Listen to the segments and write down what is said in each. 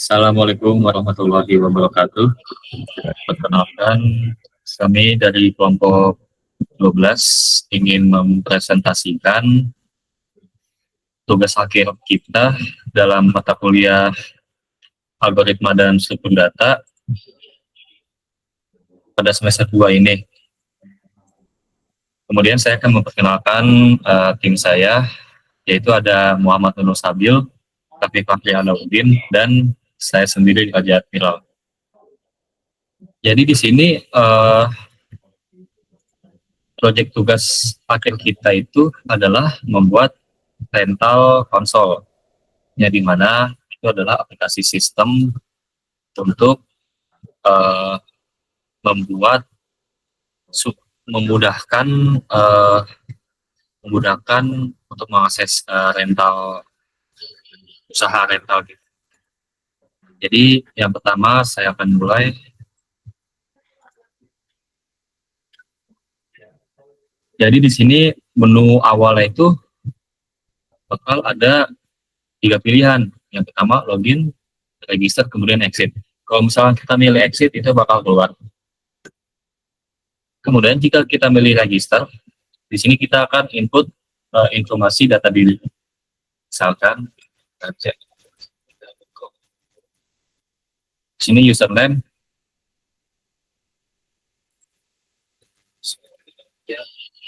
Assalamualaikum warahmatullahi wabarakatuh. Perkenalkan, kami dari kelompok 12 ingin mempresentasikan tugas akhir kita dalam mata kuliah algoritma dan struktur data pada semester 2 ini. Kemudian saya akan memperkenalkan tim saya, yaitu ada Muhammad Nurul Sabil, Taufik Fakri Alauddin, dan saya sendiri Raja Admiral. Jadi di sini proyek tugas akhir kita itu adalah membuat rental konsol, ya, di mana itu adalah aplikasi sistem untuk membuat memudahkan untuk mengakses rental, usaha rental gitu. Jadi yang pertama saya akan mulai. Jadi di sini menu awalnya itu bakal ada 3 pilihan. Yang pertama login, register, kemudian exit. Kalau misalnya kita milih exit itu bakal keluar. Kemudian jika kita milih register, di sini kita akan input informasi data diri. Misalkan cek di sini username,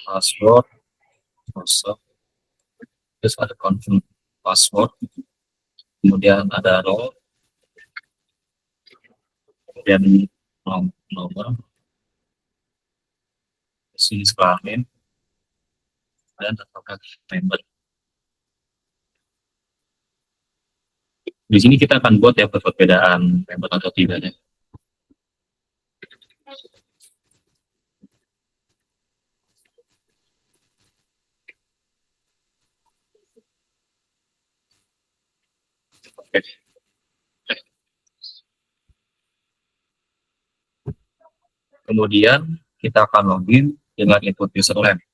password, terus ada confirm password, kemudian ada role, kemudian nomor, sini kelamin, dan apakah member. Di sini kita akan buat ya perbedaan member atau tidaknya. Oke. Kemudian kita akan login dengan input username.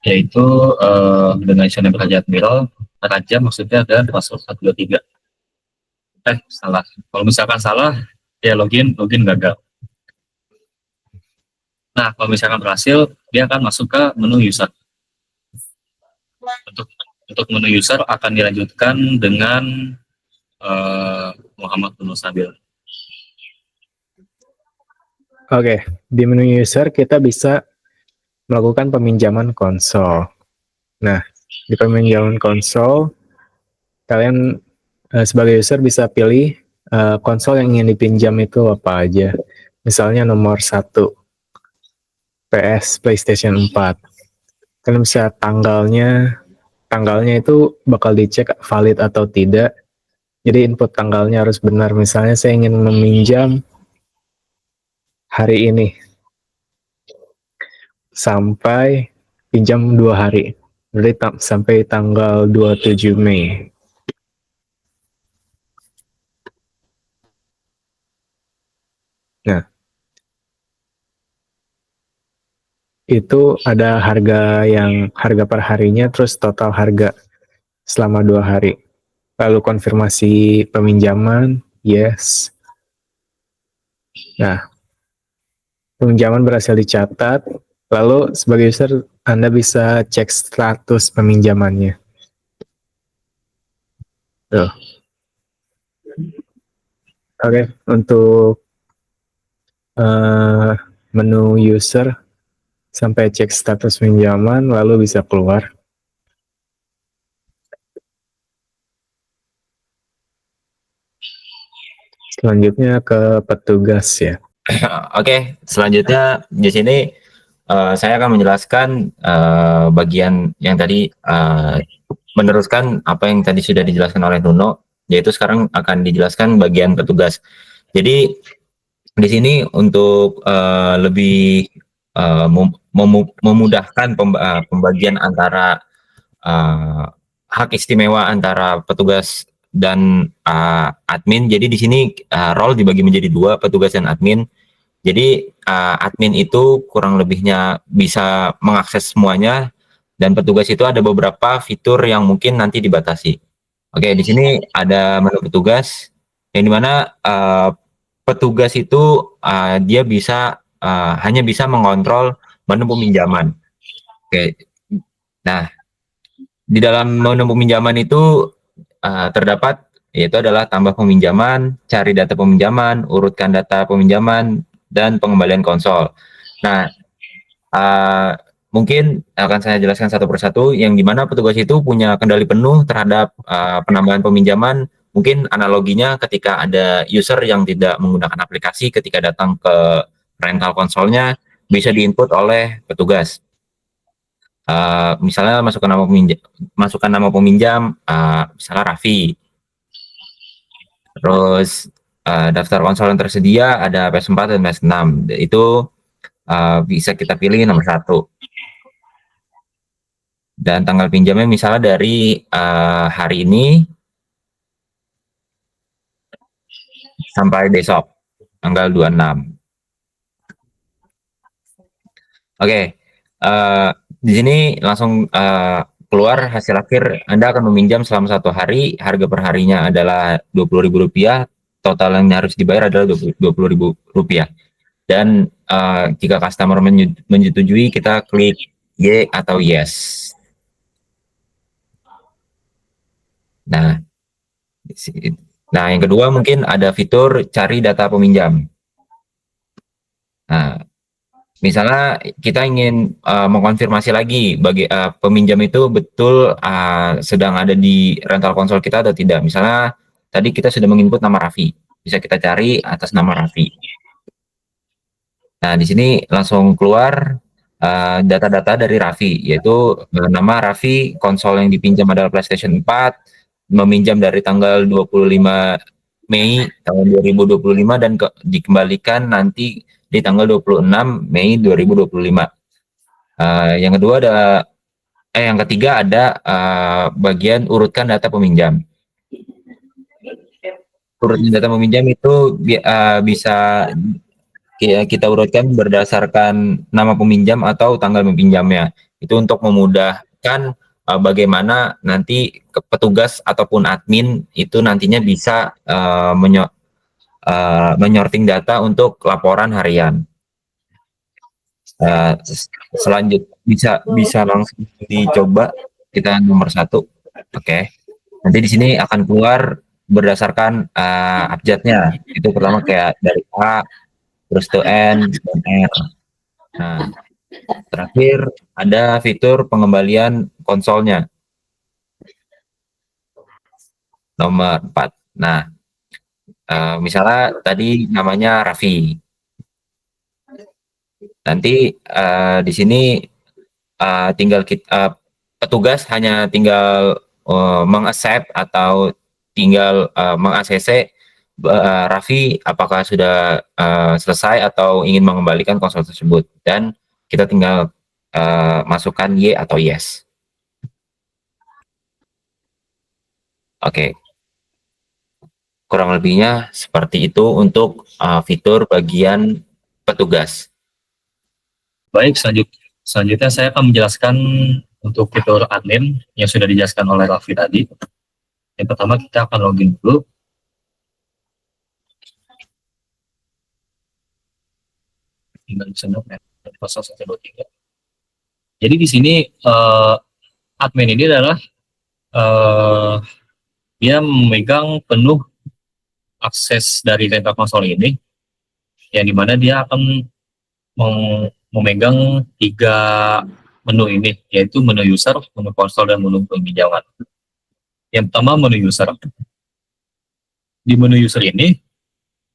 Yaitu dengan username Raja Admiral. Raja maksudnya ada password 123. Salah. Kalau misalkan salah, ya login gagal. Nah, kalau misalkan berhasil, dia akan masuk ke menu user. Untuk menu user akan dilanjutkan dengan Muhammad Nurul Sabil. Oke, di menu user kita bisa melakukan peminjaman konsol. Nah, di peminjaman konsol, kalian sebagai user bisa pilih konsol yang ingin dipinjam itu apa aja. Misalnya nomor 1, PlayStation 4. Kalian bisa tanggalnya itu bakal dicek valid atau tidak. Jadi input tanggalnya harus benar. Misalnya saya ingin meminjam hari ini sampai pinjam 2 hari. Berarti sampai tanggal 27 Mei. Nah, itu ada harga per harinya, terus total harga selama 2 hari. Lalu konfirmasi peminjaman, yes. Nah, peminjaman berhasil dicatat, lalu sebagai user Anda bisa cek status peminjamannya. Tuh. Oke, untuk menu user sampai cek status pinjaman, lalu bisa keluar. Selanjutnya ke petugas ya. Oke, selanjutnya di sini saya akan menjelaskan bagian yang tadi meneruskan apa yang tadi sudah dijelaskan oleh Nuno, yaitu sekarang akan dijelaskan bagian petugas. Jadi di sini untuk lebih memudahkan pembagian antara hak istimewa antara petugas dan admin. Jadi di sini role dibagi menjadi 2, petugas dan admin. Jadi admin itu kurang lebihnya bisa mengakses semuanya, dan petugas itu ada beberapa fitur yang mungkin nanti dibatasi. Oke, di sini ada menu petugas yang dimana petugas itu dia bisa hanya bisa mengontrol menu peminjaman. Oke, nah di dalam menu peminjaman itu terdapat yaitu adalah tambah peminjaman, cari data peminjaman, urutkan data peminjaman, dan pengembalian konsol. Nah, mungkin akan saya jelaskan satu persatu yang dimana petugas itu punya kendali penuh terhadap penambahan peminjaman. Mungkin analoginya ketika ada user yang tidak menggunakan aplikasi ketika datang ke rental konsolnya bisa diinput oleh petugas. Misalnya masukkan nama peminjam, misalnya Raffi. Terus daftar konsol yang tersedia ada PS4 dan PS6. Itu bisa kita pilih nomor 1. Dan tanggal pinjamnya misalnya dari hari ini sampai besok, tanggal 26. Oke, di sini langsung keluar hasil akhir. Anda akan meminjam selama 1 hari, harga per harinya adalah Rp20.000, total yang harus dibayar adalah Rp20.000. Dan jika customer menyetujui, kita klik Y atau Yes. Nah, yang kedua mungkin ada fitur cari data peminjam. Nah, misalnya kita ingin mengkonfirmasi lagi bagi peminjam itu betul sedang ada di rental konsol kita atau tidak. Misalnya tadi kita sudah menginput nama Raffi, bisa kita cari atas nama Raffi. Nah, di sini langsung keluar data-data dari Raffi, yaitu nama Raffi, konsol yang dipinjam adalah PlayStation 4, meminjam dari tanggal 25 Mei tahun 2025 dan dikembalikan nanti di tanggal 26 Mei 2025. Yang kedua yang ketiga ada bagian urutkan data peminjam. Urutkan data peminjam itu bisa kita urutkan berdasarkan nama peminjam atau tanggal meminjamnya. Itu untuk memudahkan bagaimana nanti petugas ataupun admin itu nantinya bisa menyorting data untuk laporan harian. Selanjutnya bisa langsung dicoba kita nomor 1. Oke. Nanti di sini akan keluar berdasarkan abjadnya. Itu pertama kayak dari A terus to N dan R. Nah, terakhir ada fitur pengembalian konsolnya. Nomor 4. Nah, misalnya tadi namanya Raffi. Nanti di sini tinggal petugas hanya tinggal meng-accept atau tinggal meng-ACC Raffi apakah sudah selesai atau ingin mengembalikan konsol tersebut, dan kita tinggal masukkan Y atau Yes. Oke. Kurang lebihnya seperti itu untuk fitur bagian petugas. Baik, selanjutnya saya akan menjelaskan untuk fitur admin yang sudah dijelaskan oleh Raffi tadi. Yang pertama kita akan login dulu. Jadi di sini admin ini adalah dia memegang penuh akses dari rental konsol ini, yang dimana dia akan memegang 3 menu ini, yaitu menu user, menu konsol, dan menu peminjaman. Yang pertama menu user. Di menu user ini,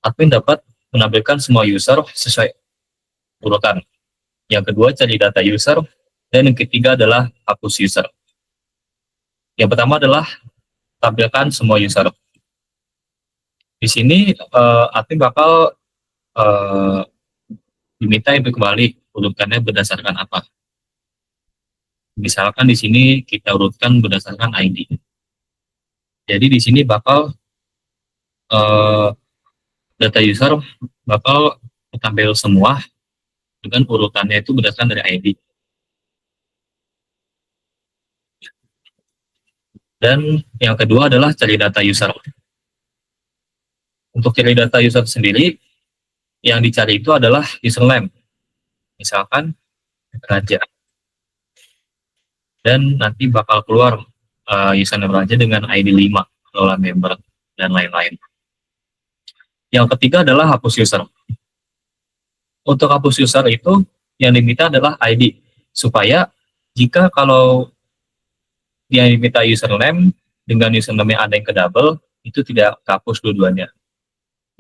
admin dapat menampilkan semua user sesuai urutan. Yang kedua cari data user, dan yang ketiga adalah hapus user. Yang pertama adalah tampilkan semua user. Di sini admin bakal diminta untuk kembali urutannya berdasarkan apa. Misalkan di sini kita urutkan berdasarkan ID. Jadi di sini bakal data user bakal tampil semua dengan urutannya itu berdasarkan dari ID. Jadi di sini admin bakal diminta untuk kembali urutannya berdasarkan apa. Misalkan di sini kita urutkan berdasarkan ID. Jadi di sini bakal data user bakal tampil semua dengan urutannya itu berdasarkan dari ID. Jadi di sini admin bakal diminta untuk kembali urutannya berdasarkan apa. Misalkan di sini kita urutkan berdasarkan ID. Dan yang kedua adalah cari data user. Untuk cari data user sendiri, yang dicari itu adalah username. Misalkan Raja. Dan nanti bakal keluar username Raja dengan ID 5, kelola member, dan lain-lain. Yang ketiga adalah hapus user. Untuk hapus user itu, yang diminta adalah ID. Supaya jika kalau dia diminta username, dengan username yang ada yang ke double, itu tidak hapus dua-duanya.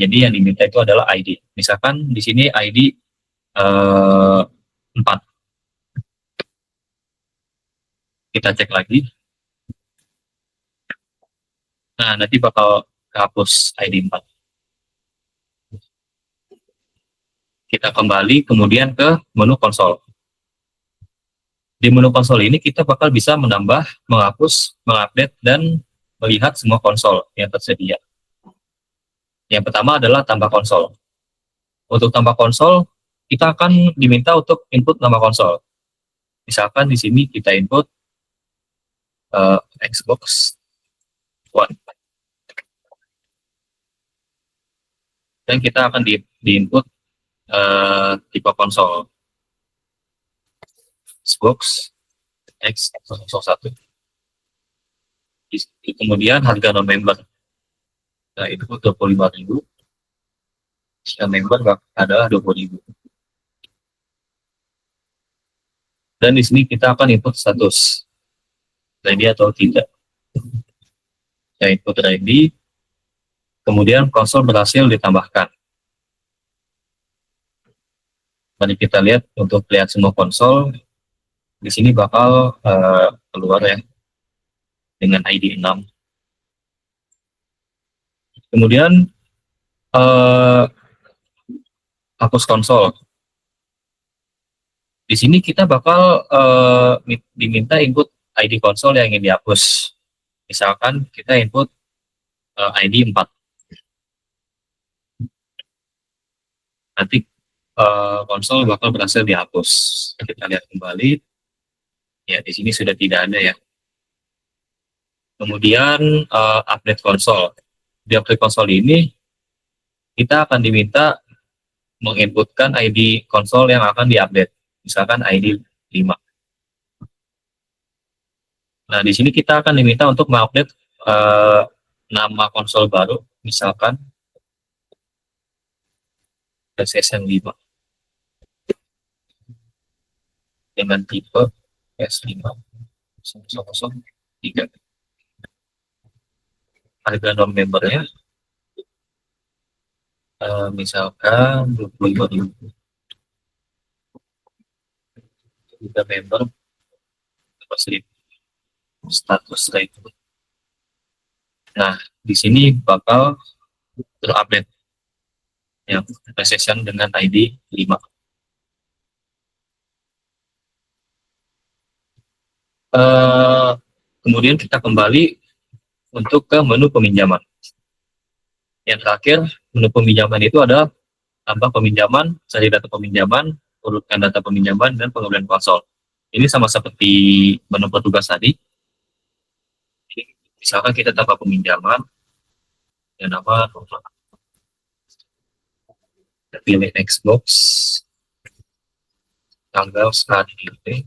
Jadi yang diminta itu adalah ID. Misalkan di sini ID 4. Kita cek lagi. Nah, nanti bakal hapus ID 4. Kita kembali kemudian ke menu konsol. Di menu konsol ini kita bakal bisa menambah, menghapus, mengupdate, dan melihat semua konsol yang tersedia. Yang pertama adalah tambah konsol. Untuk tambah konsol, kita akan diminta untuk input nama konsol. Misalkan di sini kita input Xbox One. Dan kita akan di-input tipe konsol. Xbox X101. Kemudian harga non-member. Nah, itu 25.000. Jika member adalah 20.000. Dan di sini kita akan input status. Ready atau tidak. Kita input ready. Kemudian konsol berhasil ditambahkan. Mari kita lihat untuk lihat semua konsol. Di sini bakal keluar ya dengan ID 6. Kemudian hapus konsol. Di sini kita bakal diminta input ID konsol yang ingin dihapus. Misalkan kita input ID 4. Nanti konsol bakal berhasil dihapus. Kita lihat kembali. Ya, di sini sudah tidak ada ya. Kemudian update konsol. Di update konsol ini kita akan diminta menginputkan ID konsol yang akan diupdate. Misalkan ID 5. Nah, di sini kita akan diminta untuk mengupdate nama konsol baru, misalkan PlayStation 5 dengan tipe S5 003. Harga non-membernya misalkan 25.000. Kita member status itu. Nah, di sini bakal terupdate yang PlayStation dengan ID 5. Kemudian kita kembali untuk ke menu peminjaman. Yang terakhir, menu peminjaman itu adalah tambah peminjaman, cari data peminjaman, urutkan data peminjaman, dan pengembalian konsol. Ini sama seperti menu petugas tadi. Misalkan kita tambah peminjaman, yang nama pilih Xbox, tanggal sekarang ini,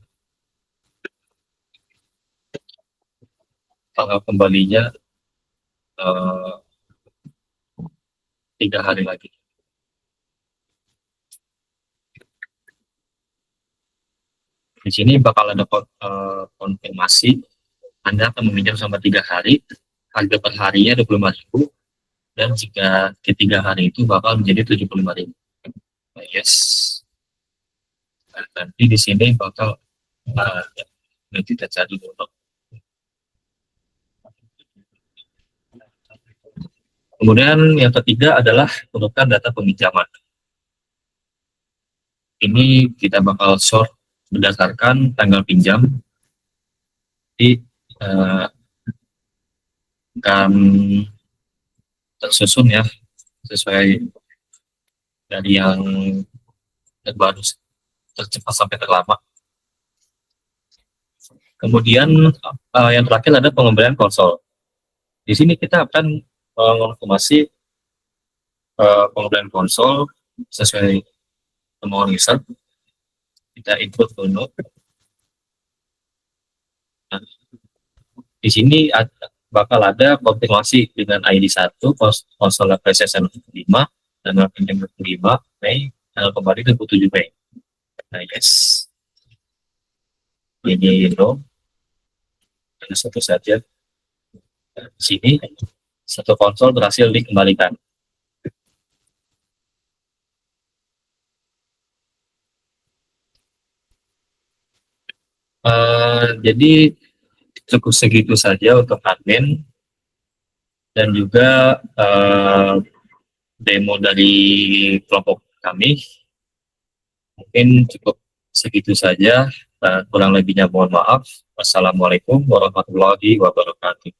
tanggal kembalinya 3 hari lagi. Di sini bakal ada konfirmasi Anda akan meminjam selama 3 hari, harga per harinya 25.000, dan jika ketiga hari itu bakal menjadi 75.000. Nah, yes. Nah, nanti di sini bakal nanti kita cari dulu. Kemudian yang ketiga adalah menurunkan data peminjaman. Ini kita bakal sort berdasarkan tanggal pinjam di akan tersusun ya sesuai dari yang terbaru tercepat sampai terlama. Kemudian yang terakhir ada pengembalian konsol. Di sini kita akan mengonfirmasi pengembalian konsol sesuai nomor user. Kita input dulu. Nah, di sini bakal ada konfirmasi dengan ID 1 konsol PlayStation 5 tanggal 5 Mei, tanggal kembali 27 Mei. Nah, yes. Ini no. Ada satu saja. Nah, di sini satu konsol berhasil dikembalikan. Jadi cukup segitu saja untuk admin dan juga demo dari kelompok kami. Mungkin cukup segitu saja. Kurang lebihnya mohon maaf. Wassalamualaikum warahmatullahi wabarakatuh.